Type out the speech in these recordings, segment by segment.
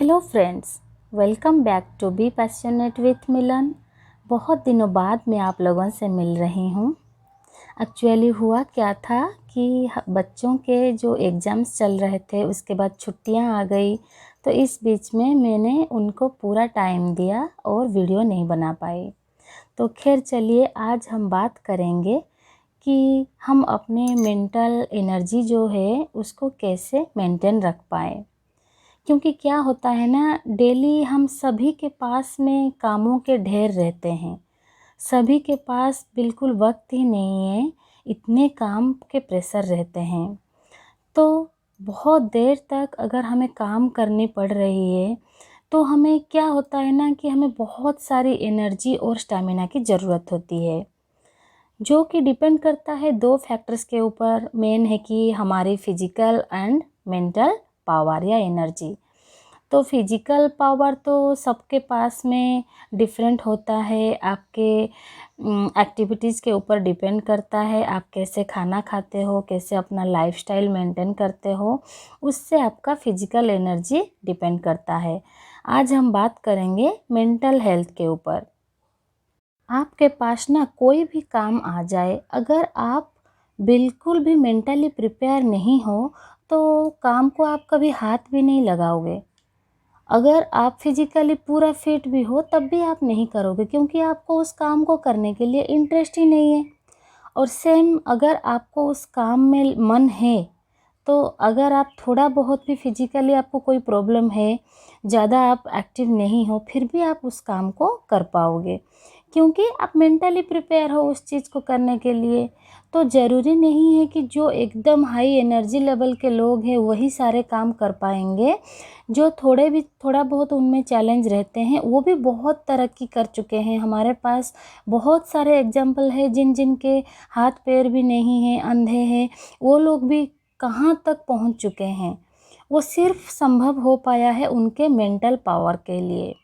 Hello friends, welcome back to be passionate with Milan. बहुत दिनों बाद मैं आप लोगों से मिल रही हूँ। एक्चुअली हुआ क्या था कि बच्चों के जो एग्ज़ाम्स चल रहे थे उसके बाद छुट्टियाँ आ गई, तो इस बीच में मैंने उनको पूरा टाइम दिया और वीडियो नहीं बना पाई। तो खैर चलिए, आज हम बात करेंगे कि हम अपने मेंटल एनर्जी जो है उसको कैसे मेंटेन रख पाएँ। क्योंकि क्या होता है ना, डेली हम सभी के पास में कामों के ढेर रहते हैं। सभी के पास बिल्कुल वक्त ही नहीं है, इतने काम के प्रेशर रहते हैं। तो बहुत देर तक अगर हमें काम करनी पड़ रही है तो हमें क्या होता है ना कि हमें बहुत सारी एनर्जी और स्टैमिना की ज़रूरत होती है, जो कि डिपेंड करता है दो फैक्टर्स के ऊपर। मेन है कि हमारी फिजिकल एंड मेंटल पावर या एनर्जी। तो फिजिकल पावर तो सबके पास में डिफरेंट होता है, आपके एक्टिविटीज़ के ऊपर डिपेंड करता है। आप कैसे खाना खाते हो, कैसे अपना लाइफस्टाइल मेंटेन करते हो, उससे आपका फिजिकल एनर्जी डिपेंड करता है। आज हम बात करेंगे मेंटल हेल्थ के ऊपर। आपके पास ना कोई भी काम आ जाए, अगर आप बिल्कुल भी मेंटली प्रिपेयर नहीं हो तो काम को आप कभी हाथ भी नहीं लगाओगे। अगर आप फिजिकली पूरा फिट भी हो तब भी आप नहीं करोगे, क्योंकि आपको उस काम को करने के लिए इंटरेस्ट ही नहीं है। और सेम अगर आपको उस काम में मन है, तो अगर आप थोड़ा बहुत भी फिजिकली आपको कोई प्रॉब्लम है, ज़्यादा आप एक्टिव नहीं हो, फिर भी आप उस काम को कर पाओगे, क्योंकि आप मेंटली प्रिपेयर हो उस चीज़ को करने के लिए। तो ज़रूरी नहीं है कि जो एकदम हाई एनर्जी लेवल के लोग हैं वही सारे काम कर पाएंगे। जो थोड़ा बहुत उनमें चैलेंज रहते हैं, वो भी बहुत तरक्की कर चुके हैं। हमारे पास बहुत सारे एग्जाम्पल है जिन जिन के हाथ पैर भी नहीं हैं, अंधे हैं, वो लोग भी कहाँ तक पहुँच चुके हैं। वो सिर्फ संभव हो पाया है उनके मेंटल पावर के लिए।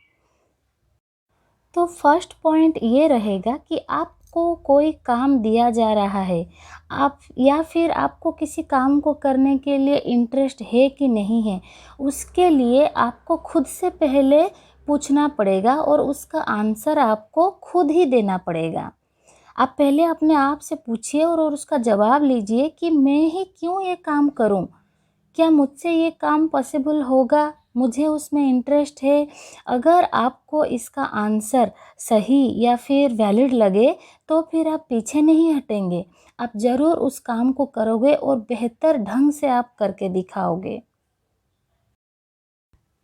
तो फर्स्ट पॉइंट ये रहेगा कि आपको कोई काम दिया जा रहा है, आप या फिर आपको किसी काम को करने के लिए इंटरेस्ट है कि नहीं है, उसके लिए आपको खुद से पहले पूछना पड़ेगा और उसका आंसर आपको खुद ही देना पड़ेगा। आप पहले अपने आप से पूछिए और उसका जवाब लीजिए कि मैं ही क्यों ये काम करूं, क्या मुझसे ये काम पॉसिबल होगा, मुझे उसमें इंटरेस्ट है। अगर आपको इसका आंसर सही या फिर वैलिड लगे तो फिर आप पीछे नहीं हटेंगे, आप ज़रूर उस काम को करोगे और बेहतर ढंग से आप करके दिखाओगे।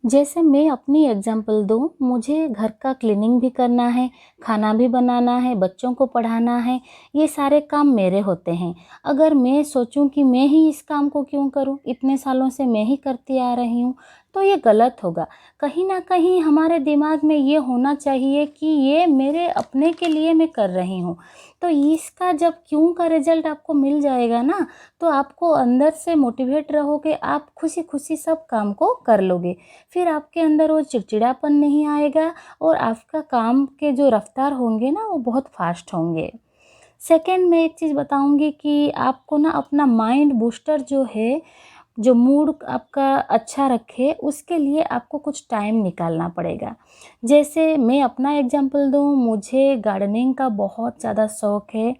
जैसे मैं अपनी एग्जांपल दूँ, मुझे घर का क्लीनिंग भी करना है, खाना भी बनाना है, बच्चों को पढ़ाना है, ये सारे काम मेरे होते हैं। अगर मैं सोचूं कि मैं ही इस काम को क्यों करूं, इतने सालों से मैं ही करती आ रही हूं, तो ये गलत होगा। कहीं ना कहीं हमारे दिमाग में ये होना चाहिए कि ये मेरे अपने के लिए मैं कर रही हूँ। तो इसका जब क्यों का रिजल्ट आपको मिल जाएगा ना, तो आपको अंदर से मोटिवेट रहोगे, आप खुशी खुशी सब काम को कर लोगे। फिर आपके अंदर वो चिड़चिड़ापन नहीं आएगा और आपका काम के जो रफ्तार होंगे ना वो बहुत फास्ट होंगे। सेकंड मैं एक चीज़ बताऊंगी कि आपको ना अपना माइंड बूस्टर जो है, जो मूड आपका अच्छा रखे, उसके लिए आपको कुछ टाइम निकालना पड़ेगा। जैसे मैं अपना एग्जांपल दूँ, मुझे गार्डनिंग का बहुत ज़्यादा शौक़ है।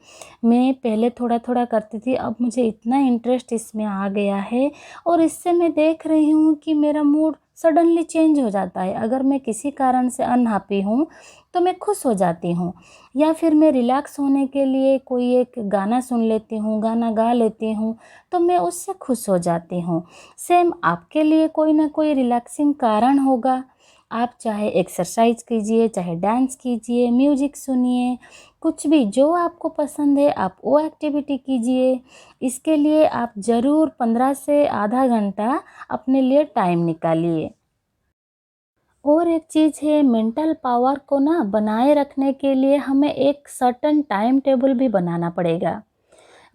मैं पहले थोड़ा थोड़ा करती थी, अब मुझे इतना इंटरेस्ट इसमें आ गया है और इससे मैं देख रही हूँ कि मेरा मूड सडनली चेंज हो जाता है। अगर मैं किसी कारण से अनहैप्पी हूँ तो मैं खुश हो जाती हूँ, या फिर मैं रिलैक्स होने के लिए कोई एक गाना सुन लेती हूँ, गाना गा लेती हूँ, तो मैं उससे खुश हो जाती हूँ। सेम आपके लिए कोई ना कोई रिलैक्सिंग कारण होगा। आप चाहे एक्सरसाइज कीजिए, चाहे डांस कीजिए, म्यूजिक सुनिए, कुछ भी जो आपको पसंद है आप वो एक्टिविटी कीजिए। इसके लिए आप ज़रूर 15 से आधा घंटा अपने लिए टाइम निकालिए। और एक चीज़ है, मेंटल पावर को ना बनाए रखने के लिए हमें एक सर्टेन टाइम टेबल भी बनाना पड़ेगा।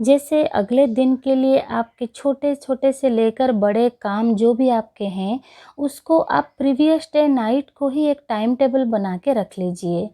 जैसे अगले दिन के लिए आपके छोटे छोटे से लेकर बड़े काम जो भी आपके हैं, उसको आप प्रीवियस डे नाइट को ही एक टाइम टेबल बना के रख लीजिए,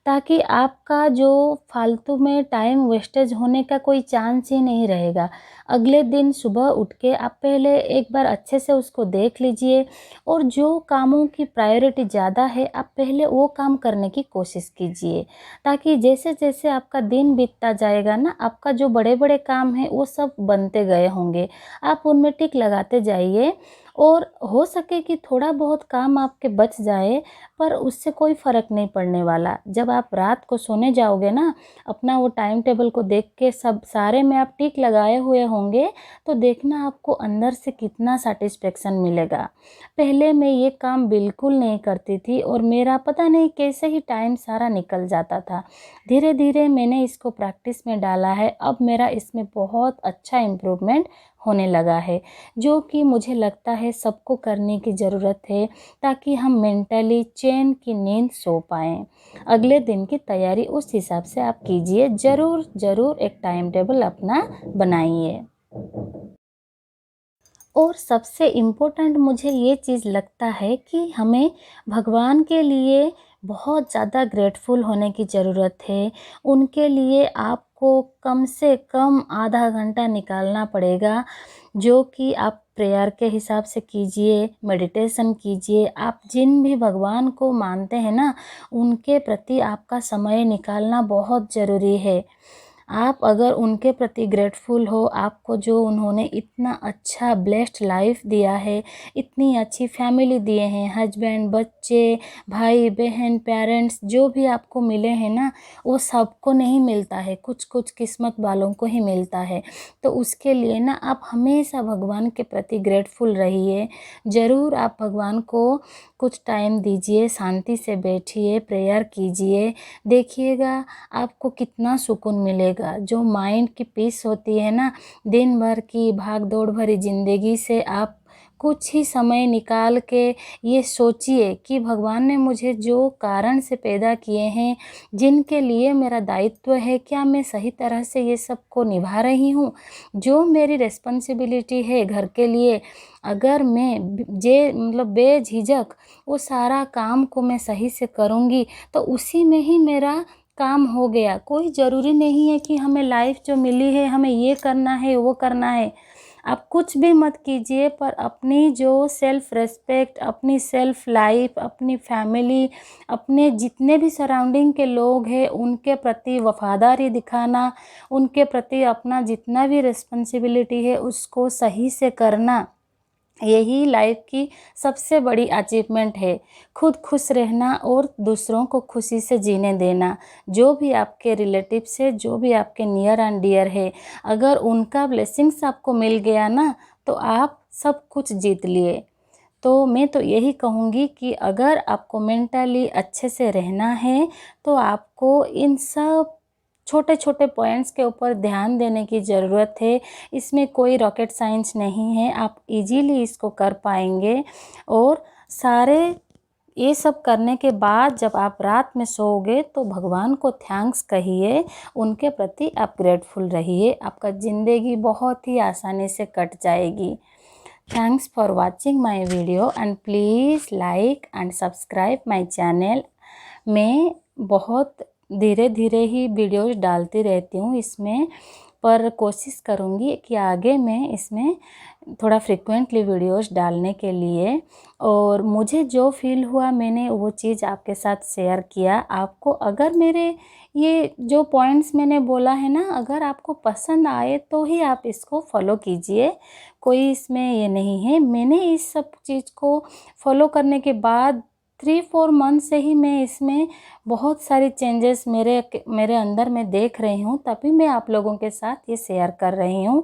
ताकि आपका जो फालतू में टाइम वेस्टेज होने का कोई चांस ही नहीं रहेगा। अगले दिन सुबह उठ के आप पहले एक बार अच्छे से उसको देख लीजिए और जो कामों की प्रायोरिटी ज़्यादा है आप पहले वो काम करने की कोशिश कीजिए, ताकि जैसे जैसे आपका दिन बीतता जाएगा ना, आपका जो बड़े बड़े काम हैं वो सब बनते गए होंगे। आप उनमें टिक लगाते जाइए और हो सके कि थोड़ा बहुत काम आपके बच जाए, पर उससे कोई फ़र्क नहीं पड़ने वाला। जब आप रात को सोने जाओगे ना, अपना वो टाइम टेबल को देख के सब सारे में आप टिक लगाए हुए होंगे, तो देखना आपको अंदर से कितना सैटिस्फैक्शन मिलेगा। पहले मैं ये काम बिल्कुल नहीं करती थी और मेरा पता नहीं कैसे ही टाइम सारा निकल जाता था। धीरे धीरे मैंने इसको प्रैक्टिस में डाला है, अब मेरा इसमें बहुत अच्छा इम्प्रूवमेंट होने लगा है, जो कि मुझे लगता है सबको करने की ज़रूरत है, ताकि हम मेंटली चैन की नींद सो पाएँ। अगले दिन की तैयारी उस हिसाब से आप कीजिए, ज़रूर ज़रूर एक टाइम टेबल अपना बनाइए। और सबसे इम्पोर्टेंट मुझे ये चीज़ लगता है कि हमें भगवान के लिए बहुत ज़्यादा ग्रेटफुल होने की ज़रूरत है। उनके लिए आपको कम से कम आधा घंटा निकालना पड़ेगा, जो कि आप प्रेयर के हिसाब से कीजिए, मेडिटेशन कीजिए। आप जिन भी भगवान को मानते हैं ना, उनके प्रति आपका समय निकालना बहुत ज़रूरी है। आप अगर उनके प्रति ग्रेटफुल हो, आपको जो उन्होंने इतना अच्छा ब्लेस्ड लाइफ दिया है, इतनी अच्छी फैमिली दिए हैं, हस्बैंड, बच्चे, भाई बहन, पेरेंट्स जो भी आपको मिले हैं ना, वो सबको नहीं मिलता है, कुछ कुछ किस्मत वालों को ही मिलता है। तो उसके लिए ना आप हमेशा भगवान के प्रति ग्रेटफुल रहिए। ज़रूर आप भगवान को कुछ टाइम दीजिए, शांति से बैठिए, प्रेयर कीजिए, देखिएगा आपको कितना सुकून मिलेगा। जो माइंड की पीस होती है ना, दिन भर की भाग दौड़ भरी ज़िंदगी से आप कुछ ही समय निकाल के ये सोचिए कि भगवान ने मुझे जो कारण से पैदा किए हैं, जिनके लिए मेरा दायित्व है, क्या मैं सही तरह से ये सब को निभा रही हूँ? जो मेरी रिस्पॉन्सिबिलिटी है घर के लिए, अगर मैं बेझिझक वो सारा काम को मैं सही से करूँगी, तो उसी में ही मेरा काम हो गया। कोई ज़रूरी नहीं है कि हमें लाइफ जो मिली है हमें ये करना है, वो करना है। आप कुछ भी मत कीजिए, पर अपनी जो सेल्फ़ रिस्पेक्ट, अपनी सेल्फ़ लाइफ, अपनी फैमिली, अपने जितने भी सराउंडिंग के लोग हैं उनके प्रति वफ़ादारी दिखाना, उनके प्रति अपना जितना भी रिस्पॉन्सिबिलिटी है उसको सही से करना, यही लाइफ की सबसे बड़ी अचीवमेंट है। खुद खुश रहना और दूसरों को खुशी से जीने देना। जो भी आपके रिलेटिव्स है, जो भी आपके नियर एंड डियर है, अगर उनका ब्लेसिंग्स आपको मिल गया ना, तो आप सब कुछ जीत लिए। तो मैं तो यही कहूँगी कि अगर आपको मेंटली अच्छे से रहना है, तो आपको इन सब छोटे छोटे पॉइंट्स के ऊपर ध्यान देने की ज़रूरत है। इसमें कोई रॉकेट साइंस नहीं है, आप इजीली इसको कर पाएंगे। और सारे ये सब करने के बाद जब आप रात में सोओगे तो भगवान को थैंक्स कहिए, उनके प्रति आप ग्रेटफुल रहिए, आपका ज़िंदगी बहुत ही आसानी से कट जाएगी। Thanks for watching my video and please like and subscribe my channel. मैं बहुत धीरे धीरे ही वीडियोस डालती रहती हूँ इसमें, पर कोशिश करूँगी कि आगे मैं इसमें थोड़ा फ्रिक्वेंटली वीडियोस डालने के लिए। और मुझे जो फील हुआ मैंने वो चीज़ आपके साथ शेयर किया। आपको अगर मेरे ये जो पॉइंट्स मैंने बोला है ना, अगर आपको पसंद आए तो ही आप इसको फॉलो कीजिए, कोई इसमें ये नहीं है। मैंने इस सब चीज़ को फॉलो करने के बाद 3-4 मंथ से ही मैं इसमें बहुत सारी चेंजेस मेरे अंदर मैं देख रही हूँ, तभी मैं आप लोगों के साथ ये शेयर कर रही हूँ।